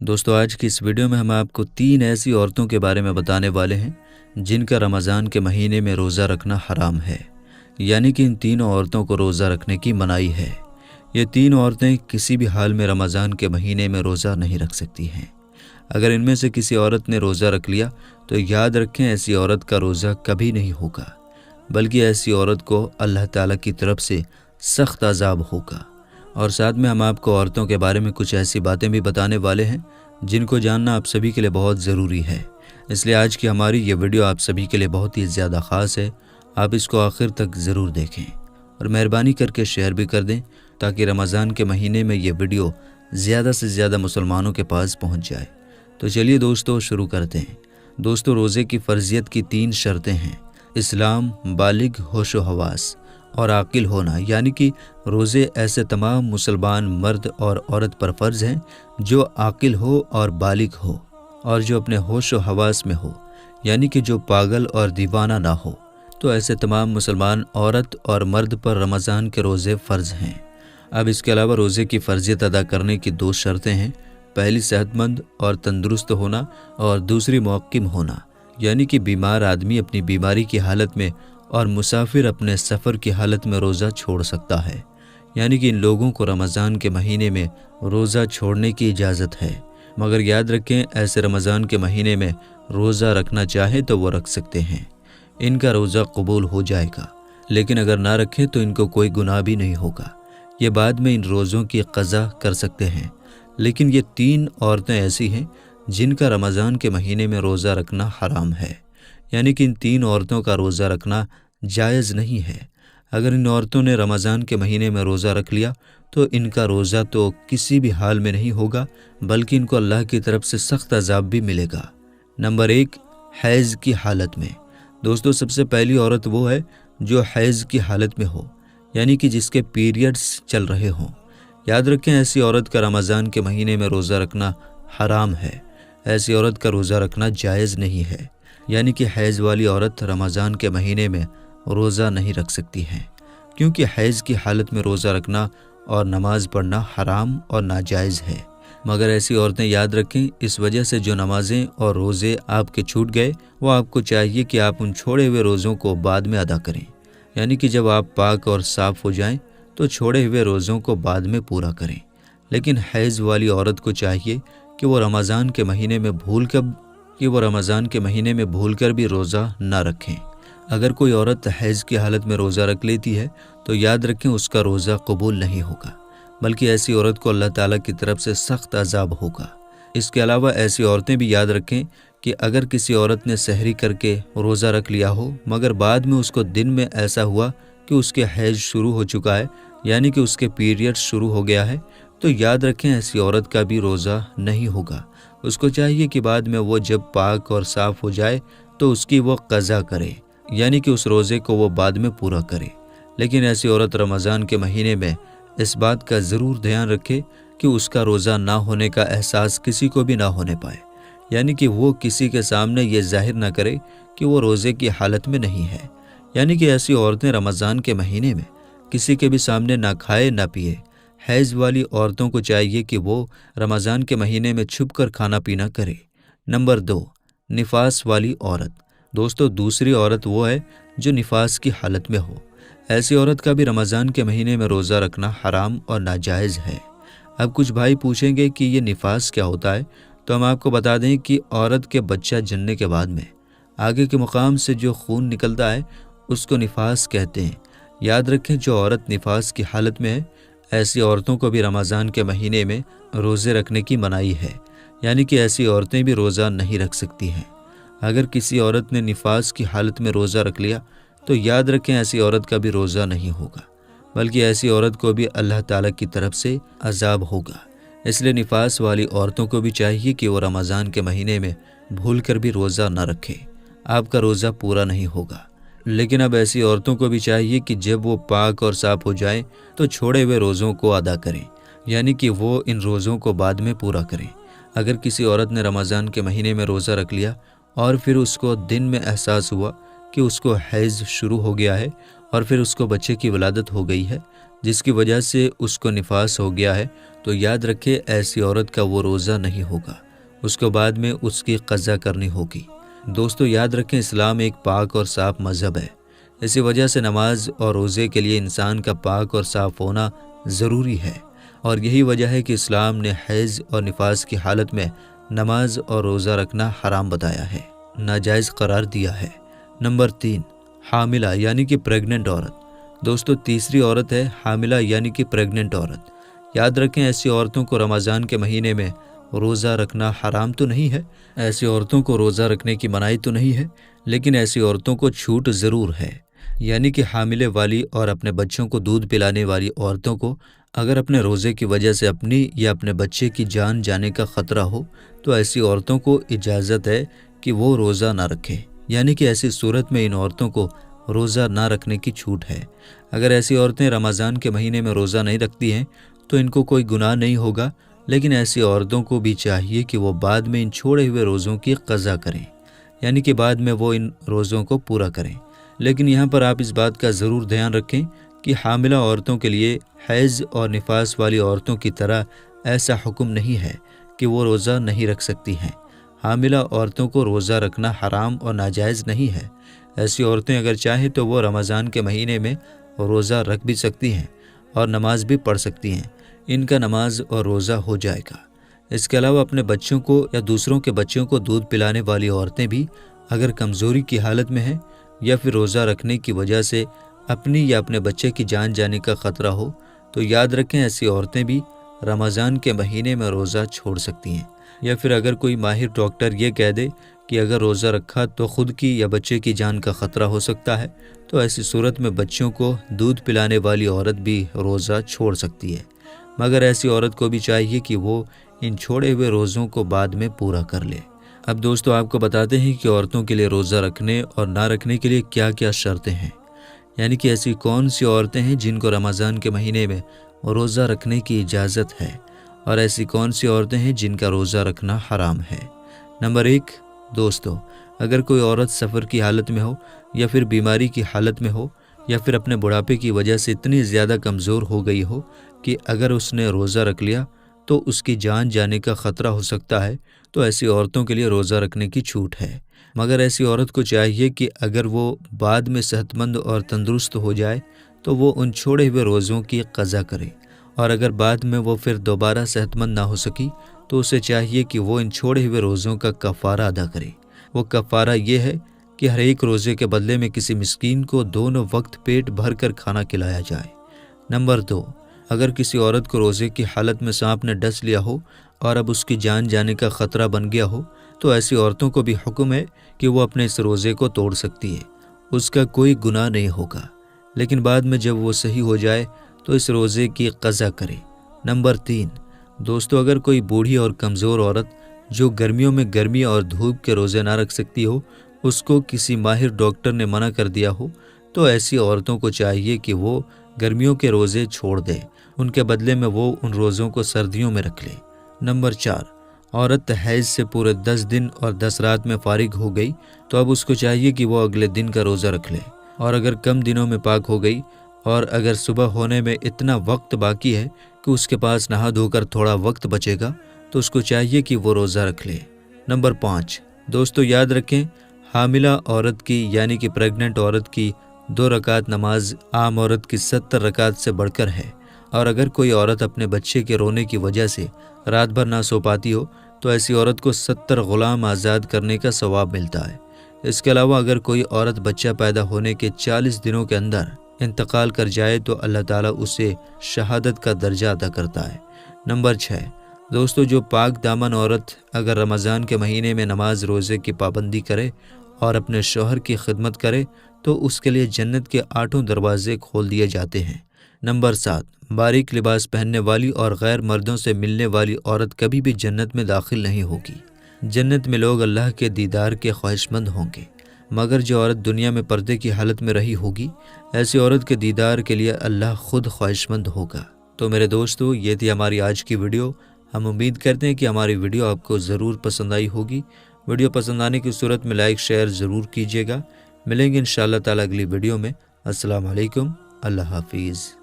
दोस्तों, आज की इस वीडियो में हम आपको 3 ऐसी औरतों के बारे में बताने वाले हैं जिनका रमज़ान के महीने में रोज़ा रखना हराम है। यानी कि इन तीनों औरतों को रोज़ा रखने की मनाही है। ये 3 औरतें किसी भी हाल में रमज़ान के महीने में रोज़ा नहीं रख सकती हैं। अगर इनमें से किसी औरत ने रोज़ा रख लिया तो याद रखें, ऐसी औरत का रोज़ा कभी नहीं होगा, बल्कि ऐसी औरत को अल्लाह ताला की तरफ से सख्त अज़ाब होगा। और साथ में हम आपको औरतों के बारे में कुछ ऐसी बातें भी बताने वाले हैं जिनको जानना आप सभी के लिए बहुत ज़रूरी है। इसलिए आज की हमारी ये वीडियो आप सभी के लिए बहुत ही ज़्यादा ख़ास है। आप इसको आखिर तक ज़रूर देखें और मेहरबानी करके शेयर भी कर दें ताकि रमज़ान के महीने में ये वीडियो ज़्यादा से ज़्यादा मुसलमानों के पास पहुँच जाए। तो चलिए दोस्तों, शुरू करते हैं। दोस्तों, रोज़े की फ़र्ज़ियत की 3 शर्तें हैं: इस्लाम, बालिग, होशो हवास और आकिल होना। यानी कि रोज़े ऐसे तमाम मुसलमान मर्द और औरत पर फ़र्ज़ हैं जो आकिल हो और बालिग हो और जो अपने होश व हवास में हो, यानी कि जो पागल और दीवाना ना हो। तो ऐसे तमाम मुसलमान औरत और मर्द पर रमज़ान के रोज़े फ़र्ज़ हैं। अब इसके अलावा रोज़े की फ़र्ज़ियत अदा करने की 2 शर्तें हैं। पहली, सेहतमंद और तंदुरुस्त होना और दूसरी, मुक़िम होना। यानी कि बीमार आदमी अपनी बीमारी की हालत में और मुसाफिर अपने सफ़र की हालत में रोज़ा छोड़ सकता है। यानी कि इन लोगों को रमज़ान के महीने में रोज़ा छोड़ने की इजाज़त है। मगर याद रखें, ऐसे रमज़ान के महीने में रोज़ा रखना चाहे तो वो रख सकते हैं। इनका रोज़ा कबूल हो जाएगा, लेकिन अगर ना रखें तो इनको कोई गुनाह भी नहीं होगा। ये बाद में इन रोज़ों की क़ज़ा कर सकते हैं। लेकिन ये 3 औरतें ऐसी हैं जिनका रमज़ान के महीने में रोज़ा रखना हराम है। यानी कि इन 3 औरतों का रोज़ा रखना जायज़ नहीं है। अगर इन औरतों ने रमज़ान के महीने में रोज़ा रख लिया तो इनका रोज़ा तो किसी भी हाल में नहीं होगा, बल्कि इनको अल्लाह की तरफ से सख्त अज़ाब भी मिलेगा। नंबर 1, हैज़ की हालत में। दोस्तों, सबसे पहली औरत वो है जो हैज़ की हालत में हो, यानी कि जिसके पीरियड्स चल रहे हों। याद रखें, ऐसी औरत का रमज़ान के महीने में रोज़ा रखना हराम है। ऐसी औरत का रोज़ा रखना जायज़ नहीं है। यानी कि हैज़ वाली औरत रमज़ान के महीने में रोज़ा नहीं रख सकती हैं, क्योंकि हैज़ की हालत में रोज़ा रखना और नमाज़ पढ़ना हराम और नाजायज़ है। मगर ऐसी औरतें याद रखें, इस वजह से जो नमाज़ें और रोज़े आपके छूट गए, वो आपको चाहिए कि आप उन छोड़े हुए रोज़ों को बाद में अदा करें। यानी कि जब आप पाक और साफ़ हो जाएं तो छोड़े हुए रोज़ों को बाद में पूरा करें। लेकिन हैज़ वाली औरत को चाहिए कि वो रमज़ान के महीने में भूल कर भी रोज़ा ना रखें। अगर कोई औरत हैज़ की हालत में रोज़ा रख लेती है तो याद रखें, उसका रोज़ा कबूल नहीं होगा, बल्कि ऐसी औरत को अल्लाह ताला की तरफ से सख्त अज़ाब होगा। इसके अलावा ऐसी औरतें भी याद रखें कि अगर किसी औरत ने सहरी करके रोज़ा रख लिया हो, मगर बाद में उसको दिन में ऐसा हुआ कि उसके हैज़ शुरू हो चुका है, यानी कि उसके पीरियड शुरू हो गया है, तो याद रखें, ऐसी औरत का भी रोज़ा नहीं होगा। उसको चाहिए कि बाद में वो जब पाक और साफ़ हो जाए तो उसकी वो क़ज़ा करे, यानी कि उस रोज़े को वो बाद में पूरा करे। लेकिन ऐसी औरत रमज़ान के महीने में इस बात का ज़रूर ध्यान रखे कि उसका रोज़ा ना होने का एहसास किसी को भी ना होने पाए। यानी कि वो किसी के सामने ये ज़ाहिर ना करे कि वो रोज़े की हालत में नहीं है। यानी कि ऐसी औरतें रमज़ान के महीने में किसी के भी सामने ना खाए ना पिए। हैज़ वाली औरतों को चाहिए कि वो रमज़ान के महीने में छुप कर खाना पीना करे। नंबर 2, निफास वाली औरत। दोस्तों, दूसरी औरत वो है जो निफास की हालत में हो। ऐसी औरत का भी रमज़ान के महीने में रोज़ा रखना हराम और नाजायज़ है। अब कुछ भाई पूछेंगे कि ये निफास क्या होता है, तो हम आपको बता दें कि औरत के बच्चा जनने के बाद में आगे के मुकाम से जो खून निकलता है उसको निफास कहते हैं। याद रखें, जो औरत निफास की हालत में है, ऐसी औरतों को भी रमज़ान के महीने में रोज़े रखने की मनाही है। यानी कि ऐसी औरतें भी रोज़ा नहीं रख सकती हैं। अगर किसी औरत ने निफास की हालत में रोज़ा रख लिया तो याद रखें, ऐसी औरत का भी रोज़ा नहीं होगा, बल्कि ऐसी औरत को भी अल्लाह ताला की तरफ से अज़ाब होगा। इसलिए निफास वाली औरतों को भी चाहिए कि वो रमज़ान के महीने में भूल कर भी रोज़ा न रखें। आपका रोज़ा पूरा नहीं होगा। लेकिन अब ऐसी औरतों को भी चाहिए कि जब वो पाक और साफ़ हो जाएं तो छोड़े हुए रोज़ों को अदा करें, यानी कि वो इन रोज़ों को बाद में पूरा करें। अगर किसी औरत ने रमज़ान के महीने में रोज़ा रख लिया और फिर उसको दिन में एहसास हुआ कि उसको हैज़ शुरू हो गया है और फिर उसको बच्चे की वलादत हो गई है, जिसकी वजह से उसको निफास हो गया है, تو یاد رکھے ایسی عورت کا وہ روزہ نہیں ہوگا، اس کو بعد میں اس کی قضا کرنی ہوگی۔ دوستو یاد رکھیں اسلام ایک پاک اور صاف مذہب ہے، اسی وجہ سے نماز اور روزے کے لیے انسان کا پاک اور صاف ہونا ضروری ہے، اور یہی وجہ ہے کہ اسلام نے حیض اور نفاس کی حالت میں نماز اور روزہ رکھنا حرام بتایا ہے، ناجائز قرار دیا ہے۔ نمبر 3، حاملہ یعنی کہ پریگننٹ عورت۔ دوستو تیسری عورت ہے حاملہ یعنی کہ پریگننٹ عورت۔ یاد رکھیں ایسی عورتوں کو رمضان کے مہینے میں روزہ رکھنا حرام تو نہیں ہے، ایسی عورتوں کو روزہ رکھنے کی منائی تو نہیں ہے، لیکن ایسی عورتوں کو چھوٹ ضرور ہے، یعنی کہ حاملے والی اور اپنے بچوں کو دودھ پلانے والی عورتوں کو اگر اپنے روزے کی وجہ سے اپنی یا اپنے بچے کی جان جانے کا خطرہ ہو تو ایسی عورتوں کو اجازت ہے کہ وہ روزہ نہ رکھے، یعنی کہ ایسی صورت میں ان عورتوں کو روزہ نہ رکھنے کی چھوٹ ہے۔ اگر ایسی عورتیں رمضان کے مہینے میں روزہ نہیں رکھتی ہیں تو ان کو کوئی گناہ نہیں ہوگا، لیکن ایسی عورتوں کو بھی چاہیے کہ وہ بعد میں ان چھوڑے ہوئے روزوں کی قضا کریں، یعنی کہ بعد میں وہ ان روزوں کو پورا کریں۔ لیکن یہاں پر آپ اس بات کا ضرور دھیان رکھیں کہ حاملہ عورتوں کے لیے حیض اور نفاس والی عورتوں کی طرح ایسا حکم نہیں ہے کہ وہ روزہ نہیں رکھ سکتی ہیں۔ حاملہ عورتوں کو روزہ رکھنا حرام اور ناجائز نہیں ہے۔ ایسی عورتیں اگر چاہیں تو وہ رمضان کے مہینے میں روزہ رکھ بھی سکتی ہیں اور نماز بھی پڑھ سکتی ہیں، ان کا نماز اور روزہ ہو جائے گا۔ اس کے علاوہ اپنے بچوں کو یا دوسروں کے بچوں کو دودھ پلانے والی عورتیں بھی اگر کمزوری کی حالت میں ہیں یا پھر روزہ رکھنے کی وجہ سے اپنی یا اپنے بچے کی جان جانے کا خطرہ ہو تو یاد رکھیں ایسی عورتیں بھی رمضان کے مہینے میں روزہ چھوڑ سکتی ہیں۔ یا پھر اگر کوئی ماہر ڈاکٹر یہ کہہ دے کہ اگر روزہ رکھا تو خود کی یا بچے کی جان کا خطرہ ہو سکتا ہے تو ایسی صورت میں بچوں کو دودھ پلانے والی عورت بھی روزہ چھوڑ سکتی ہے، مگر ایسی عورت کو بھی چاہیے کہ وہ ان چھوڑے ہوئے روزوں کو بعد میں پورا کر لے۔ اب دوستو آپ کو بتاتے ہیں کہ عورتوں کے لیے روزہ رکھنے اور نہ رکھنے کے لیے کیا کیا شرطیں ہیں، یعنی کہ ایسی کون سی عورتیں ہیں جن کو رمضان کے مہینے میں روزہ رکھنے کی اجازت ہے اور ایسی کون سی عورتیں ہیں جن کا روزہ رکھنا حرام ہے۔ نمبر 1، دوستو اگر کوئی عورت سفر کی حالت میں ہو یا پھر بیماری کی حالت میں ہو یا پھر اپنے بڑھاپے کی وجہ سے اتنی زیادہ کمزور ہو گئی ہو کہ اگر اس نے روزہ رکھ لیا تو اس کی جان جانے کا خطرہ ہو سکتا ہے تو ایسی عورتوں کے لیے روزہ رکھنے کی چھوٹ ہے، مگر ایسی عورت کو چاہیے کہ اگر وہ بعد میں صحت مند اور تندرست ہو جائے تو وہ ان چھوڑے ہوئے روزوں کی قضا کرے، اور اگر بعد میں وہ پھر دوبارہ صحت مند نہ ہو سکی تو اسے چاہیے کہ وہ ان چھوڑے ہوئے روزوں کا کفارہ ادا کرے۔ وہ کفارہ یہ ہے کہ ہر ایک روزے کے بدلے میں کسی مسکین کو دونوں وقت پیٹ بھر کر کھانا کھلایا جائے۔ نمبر 2، اگر کسی عورت کو روزے کی حالت میں سانپ نے ڈس لیا ہو اور اب اس کی جان جانے کا خطرہ بن گیا ہو تو ایسی عورتوں کو بھی حکم ہے کہ وہ اپنے اس روزے کو توڑ سکتی ہے، اس کا کوئی گناہ نہیں ہوگا، لیکن بعد میں جب وہ صحیح ہو جائے تو اس روزے کی قضا کرے۔ نمبر 3، دوستو اگر کوئی بوڑھی اور کمزور عورت جو گرمیوں میں گرمی اور دھوپ کے روزے نہ رکھ سکتی ہو، اس کو کسی ماہر ڈاکٹر نے منع کر دیا ہو تو ایسی عورتوں کو چاہیے کہ وہ گرمیوں کے روزے چھوڑ دے، ان کے بدلے میں وہ ان روزوں کو سردیوں میں رکھ لے۔ نمبر 4، عورت حیض سے پورے 10 دن اور 10 رات میں فارغ ہو گئی تو اب اس کو چاہیے کہ وہ اگلے دن کا روزہ رکھ لے، اور اگر کم دنوں میں پاک ہو گئی اور اگر صبح ہونے میں اتنا وقت باقی ہے کہ اس کے پاس نہا دھو کر تھوڑا وقت بچے گا تو اس کو چاہیے کہ وہ روزہ رکھ لے۔ نمبر 5، دوستو یاد رکھیں حاملہ عورت کی یعنی کہ پریگننٹ عورت کی 2 رکعت نماز عام عورت کی 70 رکعت سے بڑھ کر ہے، اور اگر کوئی عورت اپنے بچے کے رونے کی وجہ سے رات بھر نہ سو پاتی ہو تو ایسی عورت کو 70 غلام آزاد کرنے کا ثواب ملتا ہے۔ اس کے علاوہ اگر کوئی عورت بچہ پیدا ہونے کے 40 دنوں کے اندر انتقال کر جائے تو اللہ تعالیٰ اسے شہادت کا درجہ عطا کرتا ہے۔ نمبر 6، دوستو جو پاک دامن عورت اگر رمضان کے مہینے میں نماز روزے کی پابندی کرے اور اپنے شوہر کی خدمت کرے تو اس کے لیے جنت کے 8 دروازے کھول دیے جاتے ہیں۔ نمبر 7، باریک لباس پہننے والی اور غیر مردوں سے ملنے والی عورت کبھی بھی جنت میں داخل نہیں ہوگی۔ جنت میں لوگ اللہ کے دیدار کے خواہشمند ہوں گے، مگر جو عورت دنیا میں پردے کی حالت میں رہی ہوگی ایسی عورت کے دیدار کے لیے اللہ خود خواہشمند ہوگا۔ تو میرے دوستو یہ تھی ہماری آج کی ویڈیو۔ ہم امید کرتے ہیں کہ ہماری ویڈیو آپ کو ضرور پسند آئی ہوگی۔ ویڈیو پسند آنے کی صورت میں لائک شیئر ضرور کیجیے گا۔ ملیں گے انشاءاللہ تعالی اگلی ویڈیو میں۔ السلام علیکم، اللہ حافظ۔